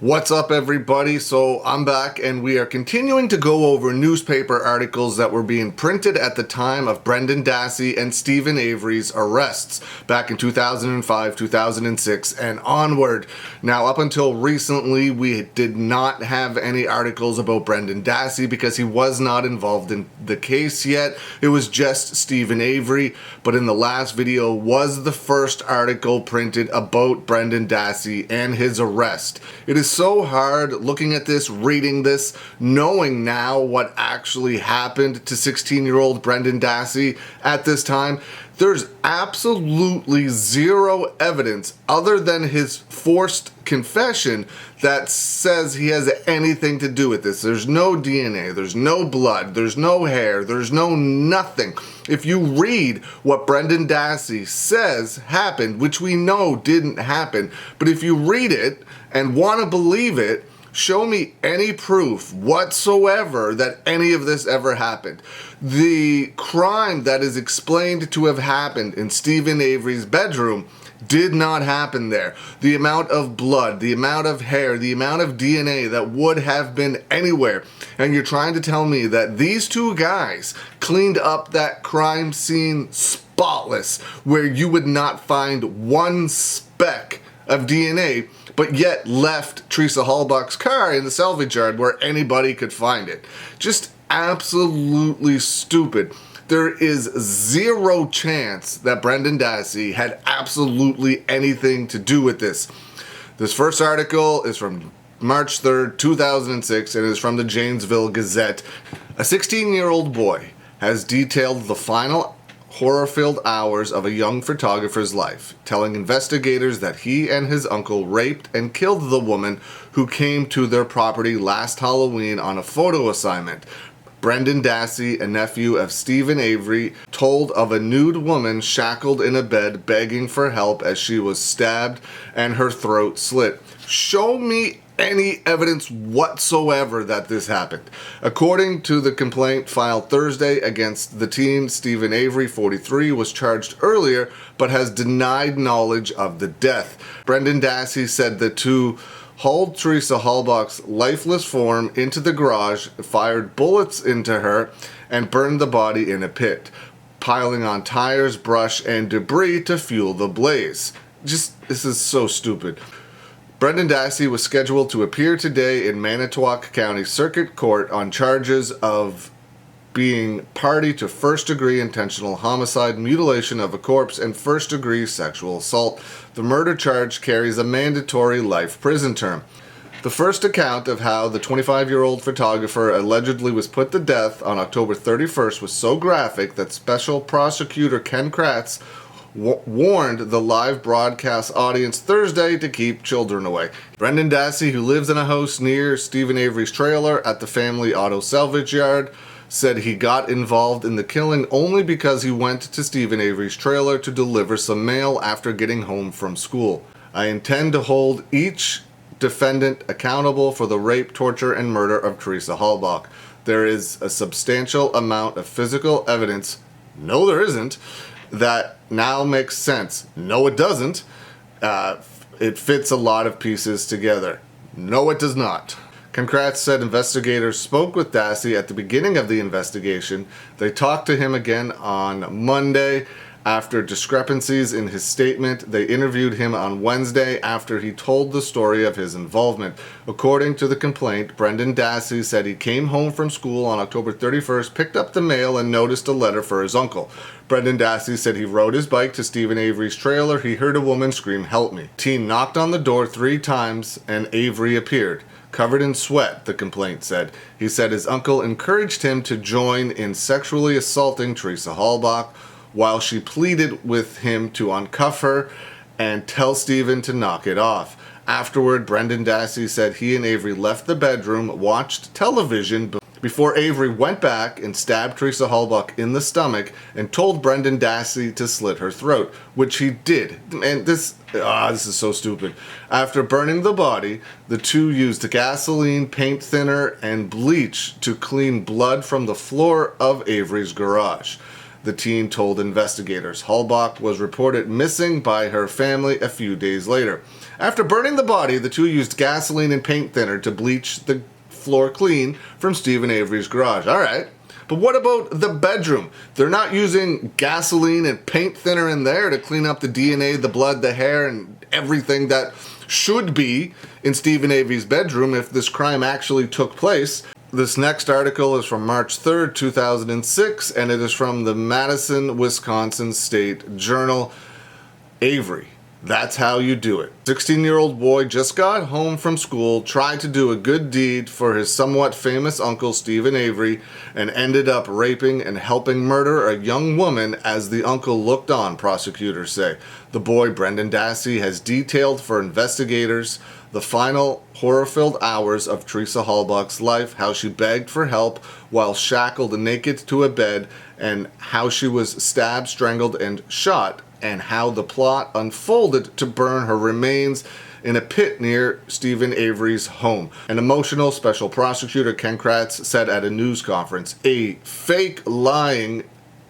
What's up, everybody? So I'm back and we are continuing to go over newspaper articles that were being printed at the time of Brendan Dassey and Steven Avery's arrests back in 2005, 2006 and onward. Now, up until recently, we did not have any articles about Brendan Dassey because he was not involved in the case yet. It was just Steven Avery, but in the last video was the first article printed about Brendan Dassey and his arrest. It is so hard looking at this, reading this, knowing now what actually happened to 16-year-old Brendan Dassey at this time. There's absolutely zero evidence other than his forced confession that says he has anything to do with this. There's no DNA, there's no blood, there's no hair, there's no nothing. If you read what Brendan Dassey says happened, which we know didn't happen, but if you read it and want to believe it, show me any proof whatsoever that any of this ever happened. The crime that is explained to have happened in Steven Avery's bedroom did not happen there. The amount of blood, the amount of hair, the amount of DNA that would have been anywhere. And you're trying to tell me that these two guys cleaned up that crime scene spotless, where you would not find one speck of DNA, but yet left Teresa Halbach's car in the salvage yard where anybody could find it. Just absolutely stupid. There is zero chance that Brendan Dassey had absolutely anything to do with this. This first article is from March 3rd, 2006, and is from the Janesville Gazette. A 16-year-old boy has detailed the final horror-filled hours of a young photographer's life, telling investigators that he and his uncle raped and killed the woman who came to their property last Halloween on a photo assignment. Brendan Dassey, a nephew of Steven Avery, told of a nude woman shackled in a bed begging for help as she was stabbed and her throat slit. Show me any evidence whatsoever that this happened. According to the complaint filed Thursday against the teen, Steven Avery, 43, was charged earlier but has denied knowledge of the death. Brendan Dassey said the two hauled Teresa Halbach's lifeless form into the garage, fired bullets into her, and burned the body in a pit, piling on tires, brush, and debris to fuel the blaze. This is so stupid. Brendan Dassey was scheduled to appear today in Manitowoc County Circuit Court on charges of being party to first-degree intentional homicide, mutilation of a corpse, and first-degree sexual assault. The murder charge carries a mandatory life prison term. The first account of how the 25-year-old photographer allegedly was put to death on October 31st was so graphic that Special Prosecutor Ken Kratz warned the live broadcast audience Thursday to keep children away. Brendan Dassey, who lives in a house near Steven Avery's trailer at the family auto salvage yard, said he got involved in the killing only because he went to Steven Avery's trailer to deliver some mail after getting home from school. I intend to hold each defendant accountable for the rape, torture, and murder of Teresa Halbach. There is a substantial amount of physical evidence, no there isn't, that now makes sense. No it doesn't. It fits a lot of pieces together. No it does not. Kratz said investigators spoke with Dassey at the beginning of the investigation. They talked to him again on Monday. After discrepancies in his statement, they interviewed him on Wednesday after he told the story of his involvement. According to the complaint, Brendan Dassey said he came home from school on October 31st, picked up the mail, and noticed a letter for his uncle. Brendan Dassey said he rode his bike to Steven Avery's trailer. He heard a woman scream, "Help me." Teen knocked on the door 3 times and Avery appeared. Covered in sweat, the complaint said. He said his uncle encouraged him to join in sexually assaulting Teresa Halbach while she pleaded with him to uncuff her and tell Steven to knock it off. Afterward, Brendan Dassey said he and Avery left the bedroom, watched television before Avery went back and stabbed Teresa Halbach in the stomach and told Brendan Dassey to slit her throat, which he did. And this is so stupid. After burning the body, the two used gasoline, paint thinner, and bleach to clean blood from the floor of Avery's garage. The teen told investigators. Halbach was reported missing by her family a few days later. After burning the body, the two used gasoline and paint thinner to bleach the floor clean from Stephen Avery's garage. All right. But what about the bedroom? They're not using gasoline and paint thinner in there to clean up the DNA, the blood, the hair, and everything that should be in Stephen Avery's bedroom if this crime actually took place. This next article is from March 3rd, 2006, and it is from the Madison, Wisconsin State Journal. Avery. That's how you do it. 16-year-old boy just got home from school, tried to do a good deed for his somewhat famous uncle Stephen Avery, and ended up raping and helping murder a young woman as the uncle looked on, prosecutors say. The boy, Brendan Dassey, has detailed for investigators the final horror-filled hours of Teresa Halbach's life, how she begged for help while shackled and naked to a bed, and how she was stabbed, strangled, and shot, and how the plot unfolded to burn her remains in a pit near Stephen Avery's home. An emotional special prosecutor, Ken Kratz, said at a news conference. A fake lying,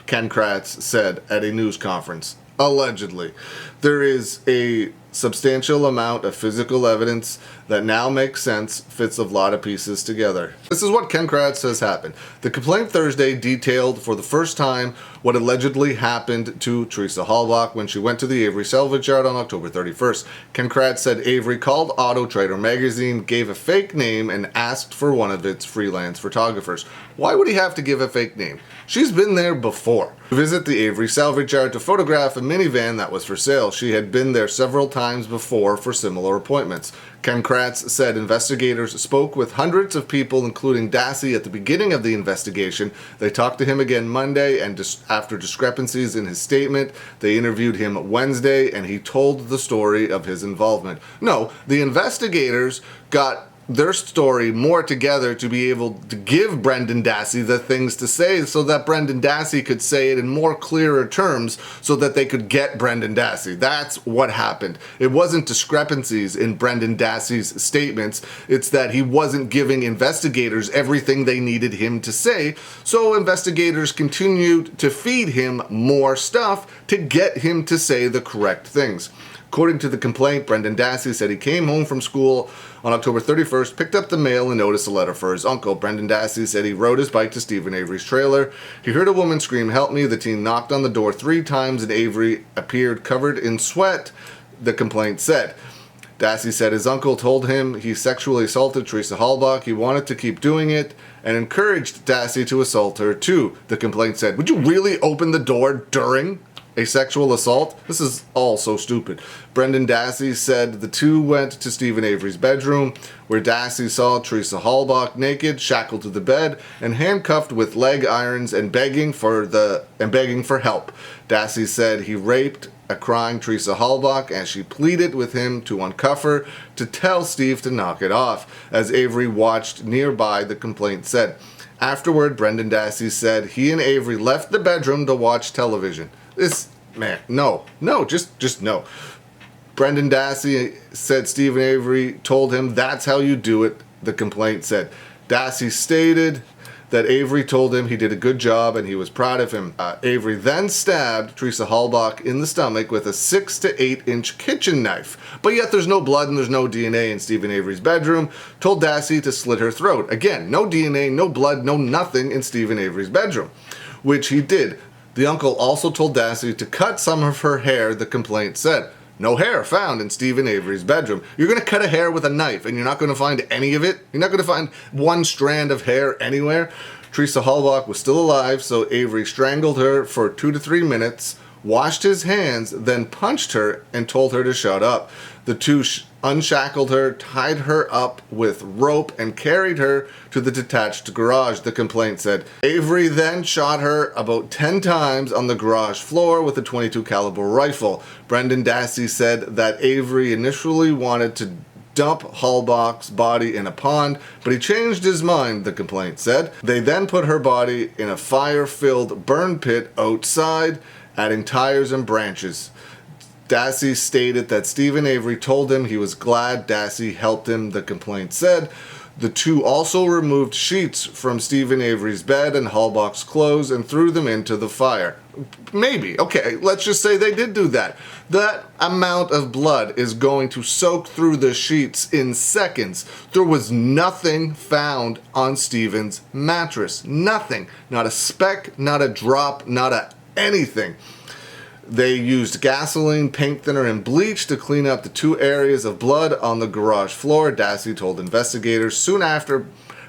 Ken Kratz said at a news conference. Allegedly. There is a substantial amount of physical evidence that now makes sense, fits a lot of pieces together. This is what Ken Kratz says happened. The complaint Thursday detailed for the first time what allegedly happened to Teresa Halbach when she went to the Avery salvage yard on October 31st. Ken Kratz said Avery called Auto Trader magazine, gave a fake name, and asked for one of its freelance photographers. Why would he have to give a fake name? She's been there before. To visit the Avery salvage yard to photograph a minivan that was for sale. She had been there several times before for similar appointments. Ken Kratz said investigators spoke with hundreds of people, including Dassey, at the beginning of the investigation. They talked to him again Monday, and after discrepancies in his statement, they interviewed him Wednesday, and he told the story of his involvement. No, the investigators got their story more together to be able to give Brendan Dassey the things to say so that Brendan Dassey could say it in more clearer terms so that they could get Brendan Dassey. That's what happened. It wasn't discrepancies in Brendan Dassey's statements. It's that he wasn't giving investigators everything they needed him to say, so investigators continued to feed him more stuff to get him to say the correct things. According to the complaint, Brendan Dassey said he came home from school on October 31st, picked up the mail, and noticed a letter for his uncle. Brendan Dassey said he rode his bike to Stephen Avery's trailer. He heard a woman scream, "Help me." The teen knocked on the door 3 times, and Avery appeared covered in sweat, the complaint said. Dassey said his uncle told him he sexually assaulted Teresa Halbach. He wanted to keep doing it and encouraged Dassey to assault her too, the complaint said. Would you really open the door during a sexual assault? This is all so stupid. Brendan Dassey said the two went to Stephen Avery's bedroom, where Dassey saw Teresa Halbach naked, shackled to the bed, and handcuffed with leg irons and begging for help. Dassey said he raped a crying Teresa Halbach as she pleaded with him to uncuff her to tell Steve to knock it off. As Avery watched nearby, the complaint said. Afterward, Brendan Dassey said he and Avery left the bedroom to watch television. This, man, no, just no. Brendan Dassey said Stephen Avery told him that's how you do it, the complaint said. Dassey stated that Avery told him he did a good job and he was proud of him. Avery then stabbed Teresa Halbach in the stomach with a 6 to 8 inch kitchen knife. But yet there's no blood and there's no DNA in Stephen Avery's bedroom. Told Dassey to slit her throat. Again, no DNA, no blood, no nothing in Stephen Avery's bedroom, which he did. The uncle also told Dassey to cut some of her hair, the complaint said. No hair found in Stephen Avery's bedroom. You're going to cut a hair with a knife and you're not going to find any of it? You're not going to find one strand of hair anywhere? Teresa Halbach was still alive, so Avery strangled her for 2 to 3 minutes, washed his hands, then punched her and told her to shut up. The two unshackled her, tied her up with rope, and carried her to the detached garage, the complaint said. Avery then shot her about 10 times on the garage floor with a .22 caliber rifle. Brendan Dassey said that Avery initially wanted to dump Halbach's body in a pond, but he changed his mind, the complaint said. They then put her body in a fire-filled burn pit outside, adding tires and branches. Dassey stated that Stephen Avery told him he was glad Dassey helped him, the complaint said. The two also removed sheets from Stephen Avery's bed and Halbach's clothes and threw them into the fire. Maybe. Okay, let's just say they did do that. That amount of blood is going to soak through the sheets in seconds. There was nothing found on Stephen's mattress. Nothing. Not a speck, not a drop, not a anything. They used gasoline, paint thinner, and bleach to clean up the 2 areas of blood on the garage floor, Dassey told investigators soon after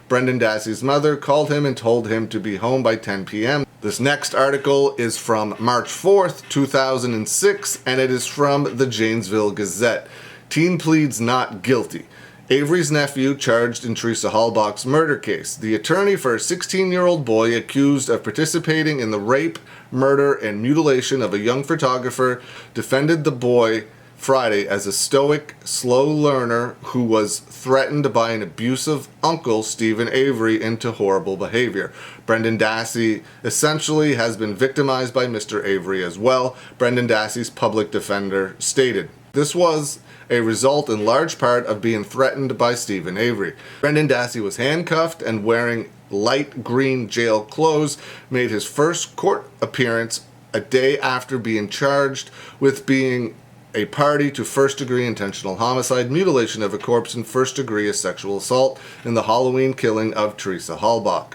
Brendan Dassey's mother called him and told him to be home by 10 p.m. This next article is from March 4th, 2006, and it is from the Janesville Gazette. Teen pleads not guilty. Avery's nephew charged in Teresa Halbach's murder case. The attorney for a 16-year-old boy accused of participating in the rape, murder, and mutilation of a young photographer defended the boy Friday as a stoic, slow learner who was threatened by an abusive uncle, Stephen Avery, into horrible behavior. Brendan Dassey essentially has been victimized by Mr. Avery as well, Brendan Dassey's public defender stated. This was a result in large part of being threatened by Stephen Avery. Brendan Dassey was handcuffed and wearing light green jail clothes, made his first court appearance a day after being charged with being a party to first-degree intentional homicide, mutilation of a corpse, and first-degree sexual assault in the Halloween killing of Teresa Halbach.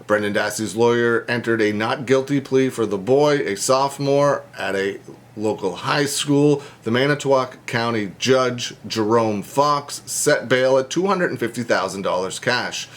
Brendan Dassey's lawyer entered a not guilty plea for the boy, a sophomore at a local high school. The Manitowoc County Judge Jerome Fox set bail at $250,000 cash.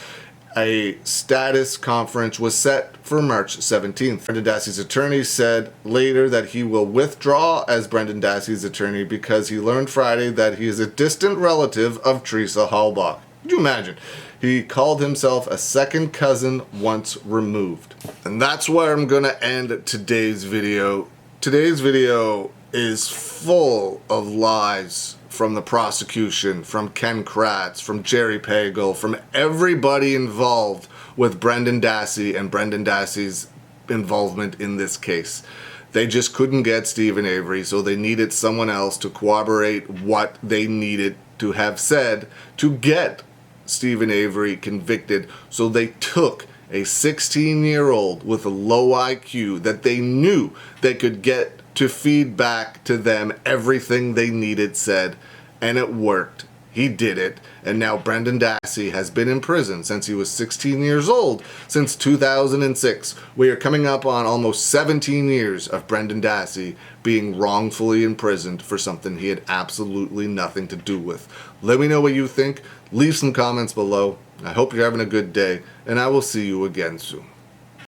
A status conference was set for March 17th. Brendan Dassey's attorney said later that he will withdraw as Brendan Dassey's attorney because he learned Friday that he is a distant relative of Teresa Halbach. Could you imagine? He called himself a second cousin once removed. And that's where I'm gonna end today's video. Today's video is full of lies from the prosecution, from Ken Kratz, from Jerry Pagel, from everybody involved with Brendan Dassey and Brendan Dassey's involvement in this case. They just couldn't get Stephen Avery, so they needed someone else to corroborate what they needed to have said to get Stephen Avery convicted. So they took a 16-year-old with a low IQ that they knew they could get to feed back to them everything they needed said, and it worked. He did it, and now Brendan Dassey has been in prison since he was 16 years old, since 2006. We are coming up on almost 17 years of Brendan Dassey being wrongfully imprisoned for something he had absolutely nothing to do with. Let me know what you think. Leave some comments below. I hope you're having a good day, and I will see you again soon.